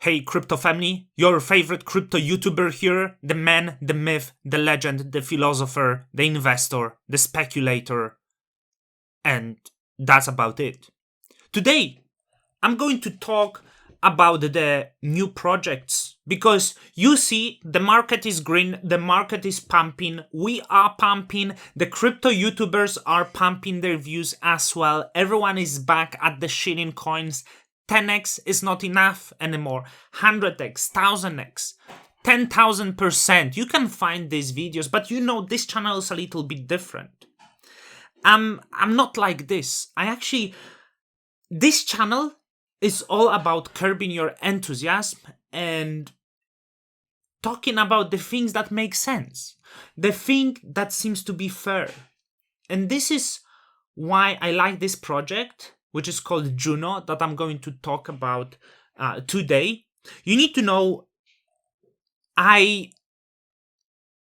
Hey crypto family, your favorite crypto YouTuber here, the man, the myth, the legend, the philosopher, the investor, the speculator, and that's about it. Today, I'm going to talk about the new projects because you see the market is green, the market is pumping, we are pumping, the crypto YouTubers are pumping their views as well, everyone is back at the shitting coins. 10x is not enough anymore. 100x, 1000x, 10,000%. You can find these videos, but you know this channel is a little bit different. I'm not like this. This channel is all about curbing your enthusiasm and talking about the things that make sense, the thing that seems to be fair. And this is why I like this project, which is called Juno, that I'm going to talk about today. You need to know I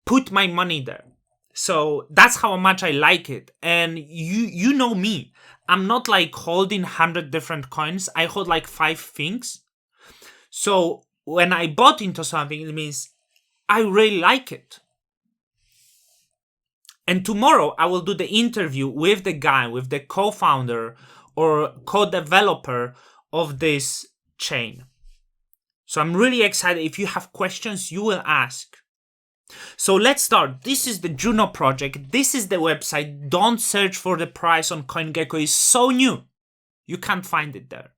put my money there. So that's how much I like it. And you know me. I'm not like holding 100 different coins. I hold like 5 things. So when I bought into something, it means I really like it. And tomorrow I will do the interview with the guy, with the co-founder or co-developer of this chain. So I'm really excited. If you have questions, you will ask. So let's start. This is the Juno project. This is the website. Don't search for the price on CoinGecko. It's so new. You can't find it there.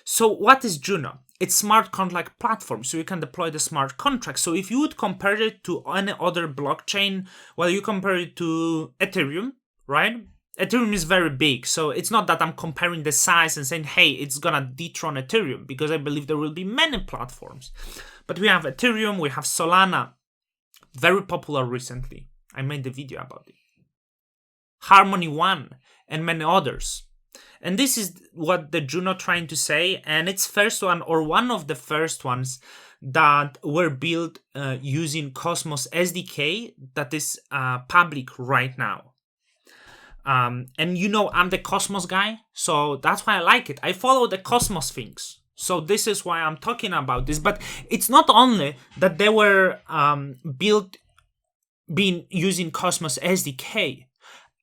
So what is Juno? It's smart contract platform, so you can deploy the smart contract. So if you would compare it to any other blockchain, well, you compare it to Ethereum, right? Ethereum is very big, so it's not that I'm comparing the size and saying, hey, it's gonna dethrone Ethereum, because I believe there will be many platforms. But we have Ethereum, we have Solana, very popular recently. I made the video about it. Harmony One, and many others. And this is what the Juno trying to say, and it's first one, or one of the first ones that were built using Cosmos SDK that is public right now. And you know I'm the Cosmos guy, so that's why I like it. I follow the Cosmos things, so this is why I'm talking about this. But it's not only that they were being using Cosmos SDK.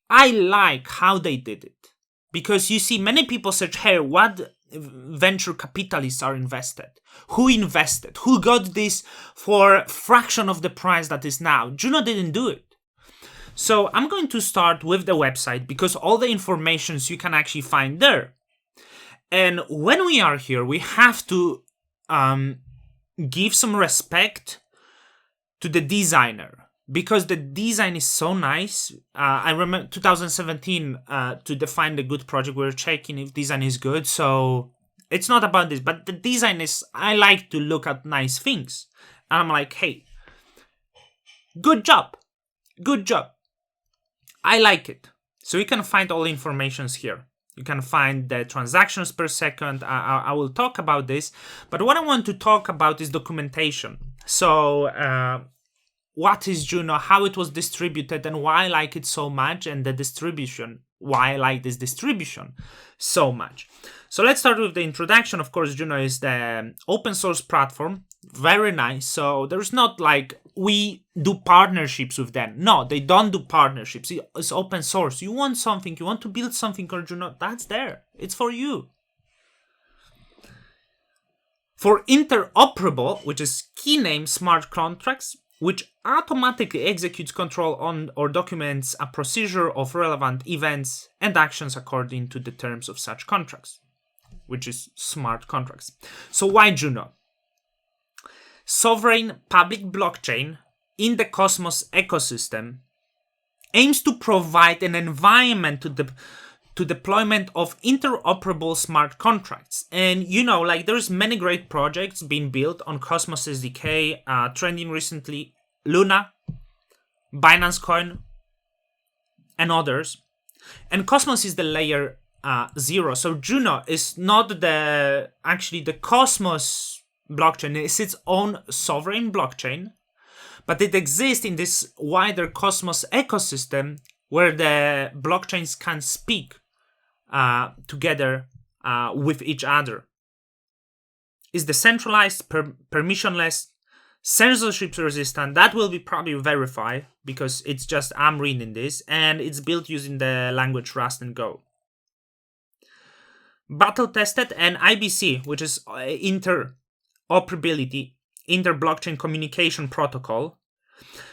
I like how they did it, because you see many people search, hey, what venture capitalists are invested? Who invested? Who got this for a fraction of the price that is now? Juno didn't do it. So I'm going to start with the website, because all the informations you can actually find there. And when we are here, we have to give some respect to the designer, because the design is so nice. I remember 2017 to define the good project, we were checking if design is good. So it's not about this, but the design is, I like to look at nice things. And I'm like, hey, good job. Good job. I like it. So you can find all the informations here. You can find the transactions per second. I will talk about this. But what I want to talk about is documentation. So what is Juno, how it was distributed, and why I like it so much, and the distribution, why I like this distribution so much. So let's start with the introduction. Of course, Juno is the open source platform. Very nice. So there's not like we do partnerships with them. No, they don't do partnerships. It's open source. You want something, you want to build something on Juno, that's there. It's for you. For interoperable, which is key name smart contracts, which automatically executes control on or documents a procedure of relevant events and actions according to the terms of such contracts, which is smart contracts. So why Juno? Sovereign public blockchain in the Cosmos ecosystem aims to provide an environment to deployment of interoperable smart contracts. And you know, like there's many great projects being built on Cosmos SDK, trending recently, Luna, Binance Coin, and others. And Cosmos is the layer 0. So Juno is not the Cosmos blockchain. It's its own sovereign blockchain, but it exists in this wider Cosmos ecosystem where the blockchains can speak together with each other. is decentralized, permissionless, censorship resistant. That will be probably verified because it's just I'm reading this, and it's built using the language Rust and Go. Battle tested, and IBC, which is interoperability, inter-blockchain communication protocol.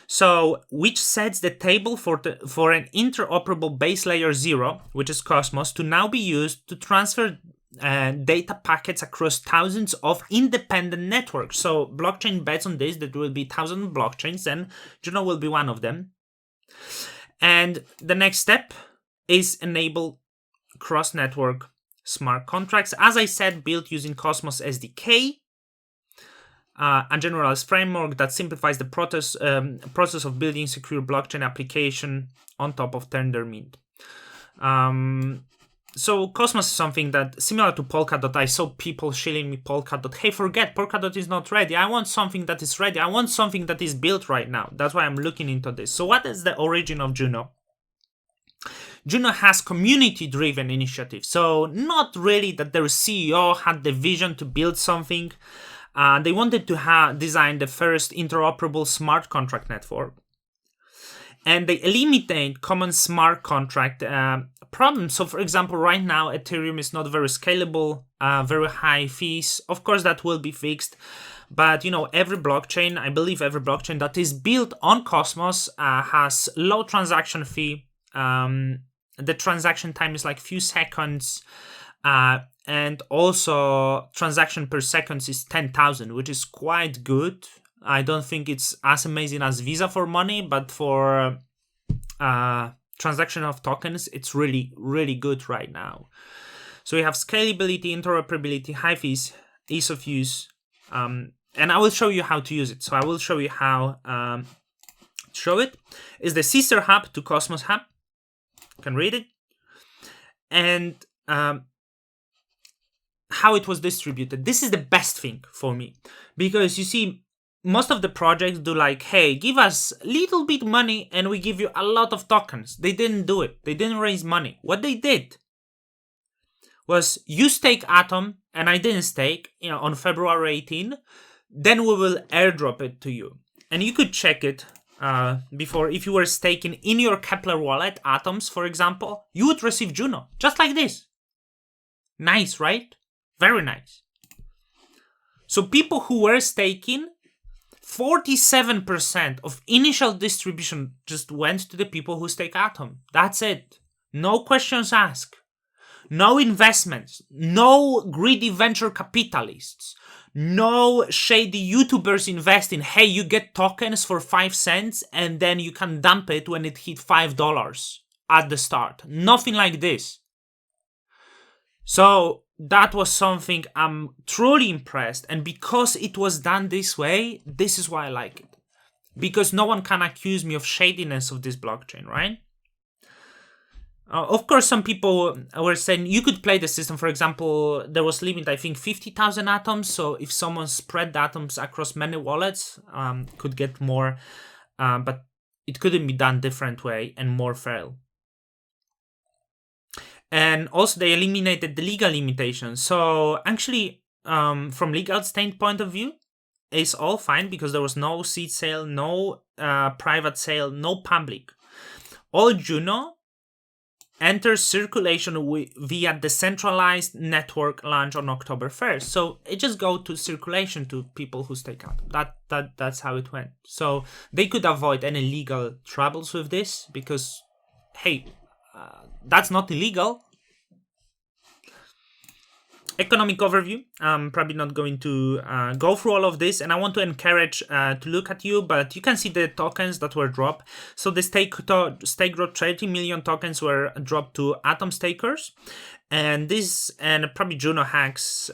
So, which sets the table for an interoperable base layer 0, which is Cosmos, to now be used to transfer data packets across thousands of independent networks. So, blockchain bets on this, that there will be thousands of blockchains, and Juno will be one of them. And the next step is enable cross-network smart contracts. As I said, built using Cosmos SDK, a generalized framework that simplifies the process of building secure blockchain application on top of Tendermint. So Cosmos is something that, similar to Polkadot, I saw people shilling me Polkadot. Hey, forget, Polkadot is not ready. I want something that is ready. I want something that is built right now. That's why I'm looking into this. So what is the origin of Juno? Juno has community-driven initiatives. So not really that their CEO had the vision to build something. They wanted to design the first interoperable smart contract network. And they eliminate common smart contract problems. So for example, right now, Ethereum is not very scalable, very high fees. Of course, that will be fixed. But, every blockchain, I believe every blockchain that is built on Cosmos has low transaction fee. The transaction time is like few seconds. And also transaction per second is 10,000, which is quite good. I don't think it's as amazing as Visa for money, but for transaction of tokens, it's really, really good right now. So we have scalability, interoperability, high fees, ease of use, and I will show you how to use it. So I will show you how to show it. It's the sister hub to Cosmos Hub. You can read it. And how it was distributed. This is the best thing for me, because you see, most of the projects do like, hey, give us a little bit money and we give you a lot of tokens. They didn't do it. They didn't raise money. What they did was, you stake Atom and I didn't stake, on February 18, then we will airdrop it to you. And you could check it before. If you were staking in your Kepler wallet, Atoms, for example, you would receive Juno, just like this. Nice, right? Very nice. So people who were staking, 47% of initial distribution just went to the people who stake Atom. That's it. No questions asked. No investments. No greedy venture capitalists. No shady YouTubers investing. Hey, you get tokens for 5 cents and then you can dump it when it hit $5 at the start. Nothing like this. So that was something I'm truly impressed. And because it was done this way, this is why I like it. Because no one can accuse me of shadiness of this blockchain, right? Of course, some people were saying you could play the system. For example, there was limit, I think, 50,000 atoms. So if someone spread the atoms across many wallets, could get more. But it couldn't be done different way and more fair. And also they eliminated the legal limitations. So actually, from legal standpoint of view, it's all fine because there was no seed sale, no private sale, no public. All Juno enters circulation via decentralized network launch on October 1st. So it just go to circulation to people who stake out. That's how it went. So they could avoid any legal troubles with this because, hey, that's not illegal. Economic overview. I'm probably not going to go through all of this, and I want to encourage to look at you, but you can see the tokens that were dropped. So the stake growth 30 million tokens were dropped to Atom stakers, and probably Juno hacks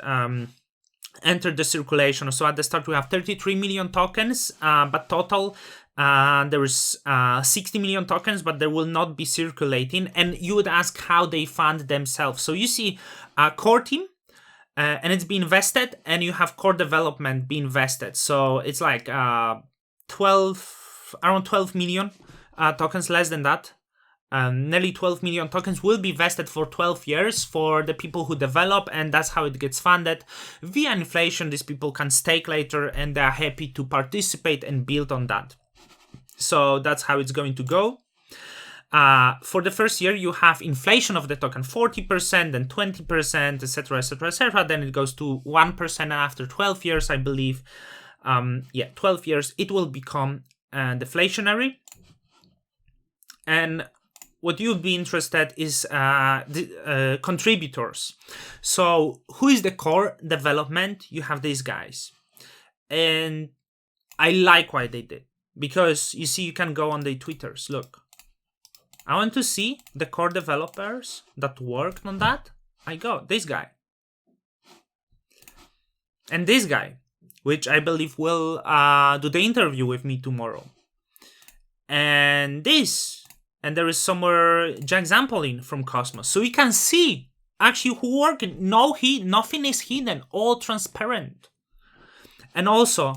entered the circulation. So at the start we have 33 million tokens, but total there is 60 million tokens, but they will not be circulating. And you would ask how they fund themselves. So you see core team, and it's being invested, and you have core development being invested. So it's like around 12 million tokens, less than that, nearly 12 million tokens will be vested for 12 years for the people who develop, and that's how it gets funded. Via inflation, these people can stake later, and they're happy to participate and build on that. So that's how it's going to go. For the first year, you have inflation of the token 40%, then 20%, etc., etc., etc. Then it goes to 1%, and after 12 years, I believe, 12 years, it will become deflationary. And what you'd be interested is the contributors. So who is the core development? You have these guys. And I like what they did. Because, you see, you can go on their Twitters. Look. I want to see the core developers that worked on that. I go, this guy. And this guy, which I believe will do the interview with me tomorrow. And this. And there is somewhere Jack Zampolin from Cosmos. So you can see actually who worked. Nothing is hidden. All transparent. And also,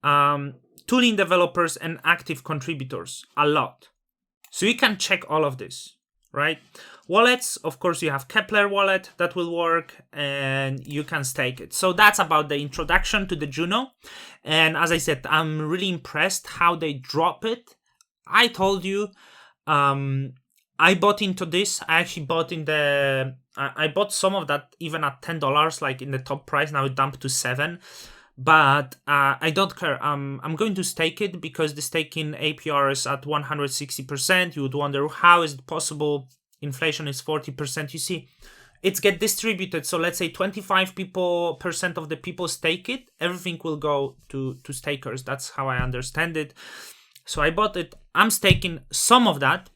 tooling developers and active contributors. A lot. So you can check all of this, right? Wallets, of course, you have Kepler wallet that will work, and you can stake it. So that's about the introduction to the Juno. And as I said, I'm really impressed how they drop it. I told you, I bought into this. I actually bought I bought some of that even at $10, like in the top price. Now it dumped to $7. But I don't care. I'm going to stake it because the staking APR is at 160%. You would wonder, how is it possible? Inflation is 40%. You see, it's get distributed. So let's say 25% of the people stake it. Everything will go to stakers. That's how I understand it. So I bought it. I'm staking some of that.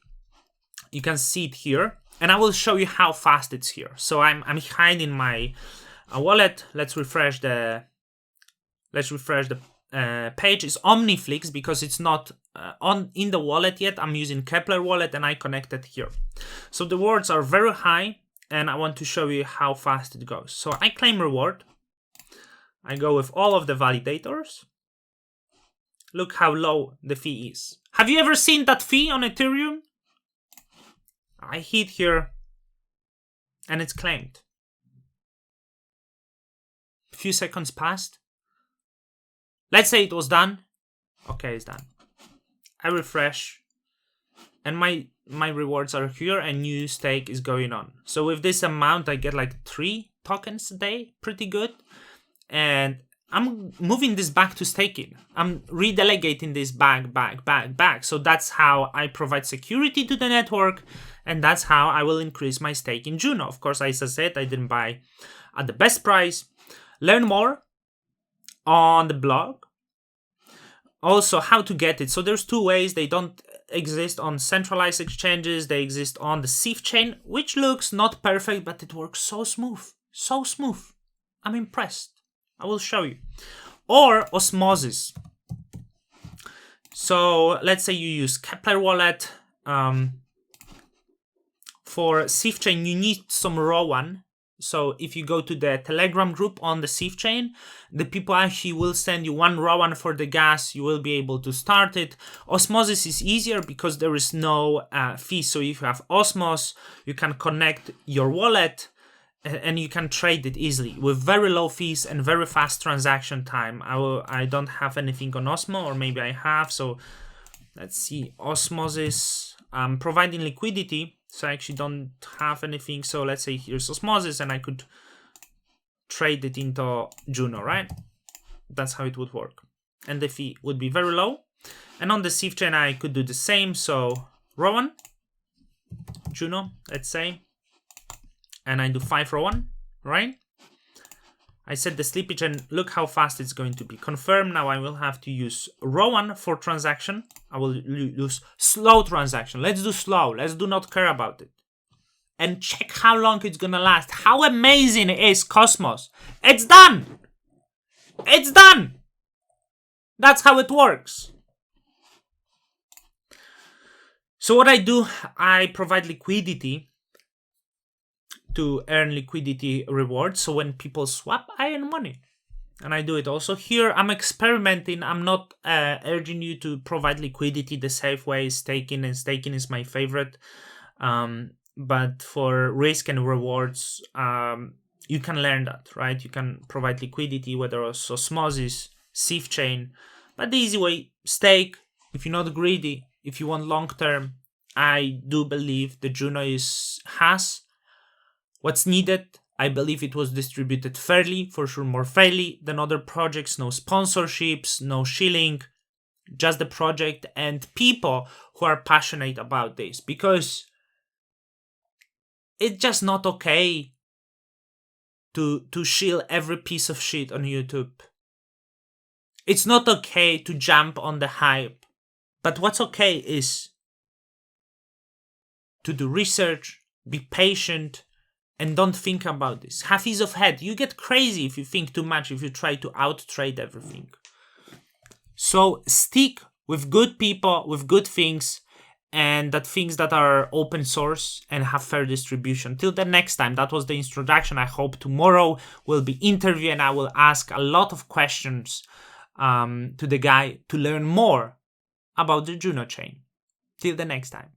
You can see it here. And I will show you how fast it's here. So I'm hiding my wallet. Let's refresh the page. Is Omniflix because it's not in the wallet yet. I'm using Kepler wallet and I connected here. So the rewards are very high and I want to show you how fast it goes. So I claim reward. I go with all of the validators. Look how low the fee is. Have you ever seen that fee on Ethereum? I hit here and it's claimed. A few seconds passed. Let's say it was done. Okay, it's done. I refresh. And my rewards are here and new stake is going on. So with this amount, I get like 3 tokens a day. Pretty good. And I'm moving this back to staking. I'm redelegating this back. So that's how I provide security to the network. And that's how I will increase my stake in Juno. Of course, as I said, I didn't buy at the best price. Learn more on the blog. Also, how to get it. So there's 2 ways. They don't exist on centralized exchanges. They exist on the Ceph chain, which looks not perfect, but it works so smooth. So smooth. I'm impressed. I will show you. Or Osmosis. So let's say you use Kepler wallet. For Ceph chain, you need some raw one. So if you go to the Telegram group on the Ceph chain, the people actually will send you 1 raw one for the gas. You will be able to start it. Osmosis is easier because there is no fee. So if you have Osmos, you can connect your wallet and you can trade it easily with very low fees and very fast transaction time. I don't have anything on Osmo, or maybe I have. So let's see, Osmosis. I'm providing liquidity. So I actually don't have anything. So let's say here's Osmosis and I could trade it into Juno, right? That's how it would work. And the fee would be very low. And on the Ceph chain, I could do the same. So Rowan, Juno, let's say. And I do 5 Rowan, right? I set the slippage and look how fast it's going to be. Confirm. Now I will have to use Rowan for transaction. I will use slow transaction. Let's do slow. Let's do not care about it. And check how long it's gonna last. How amazing it is, Cosmos. It's done. It's done. That's how it works. So what I do, I provide liquidity to earn liquidity rewards. So when people swap, I earn money. and I do it also here. I'm experimenting. I'm not urging you to provide liquidity the safe way. Staking is my favorite. But for risk and rewards, you can learn that, right? You can provide liquidity, whether it's osmosis, sieve chain. But the easy way, stake. If you're not greedy, if you want long term, I do believe the Juno has what's needed. I believe it was distributed fairly, for sure more fairly than other projects. No sponsorships, no shilling, just the project and people who are passionate about this. Because it's just not okay to shill every piece of shit on YouTube. It's not okay to jump on the hype. But what's okay is to do research, be patient, and don't think about this. Have ease of head. You get crazy if you think too much, if you try to out-trade everything. So stick with good people, with good things, and that things that are open source and have fair distribution. Till the next time, that was the introduction. I hope tomorrow will be interview and I will ask a lot of questions to the guy to learn more about the Juno chain. Till the next time.